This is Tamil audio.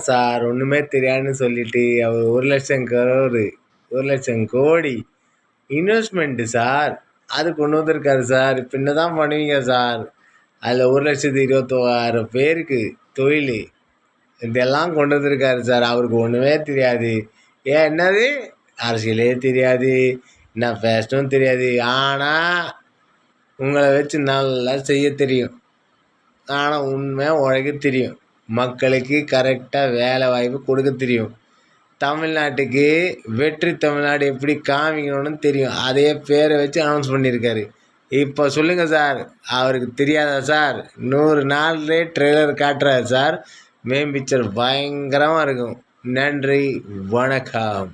சார் ஒன்றுமே தெரியாதுன்னு சொல்லிட்டு அவர் 1,00,000 கரோடு 1,00,000 கோடி இன்வெஸ்ட்மெண்ட்டு சார். அது கொண்டு வந்திருக்காரு சார். இப்போ என்ன தான் பண்ணுவீங்க சார்? அதில் 1,21,000 பேருக்கு தொழில் இதெல்லாம் கொண்டு வந்திருக்காரு சார். அவருக்கு ஒன்றுமே தெரியாது. ஏன் என்னது அரசியலே தெரியாது, என்ன பேசணும் தெரியாது. ஆனால் உங்களை வச்சு நல்லா செய்ய தெரியும். ஆனால் உண்மை உழைக்க தெரியும். மக்களுக்கு கரெக்டாக வேலை வாய்ப்பு கொடுக்க தெரியும். தமிழ்நாட்டுக்கு வெற்றி தமிழ்நாடு எப்படி காமிக்கணும்னு தெரியும். அதே பேரை வச்சு அனௌன்ஸ் பண்ணியிருக்காரு. இப்போ சொல்லுங்கள் சார், அவருக்கு தெரியாதா சார்? 100 நாள்லேயே ட்ரெய்லர் காட்டுறாரு சார். மெயின் பிக்சர் பயங்கரமாக இருக்கும். நன்றி, வணக்கம்.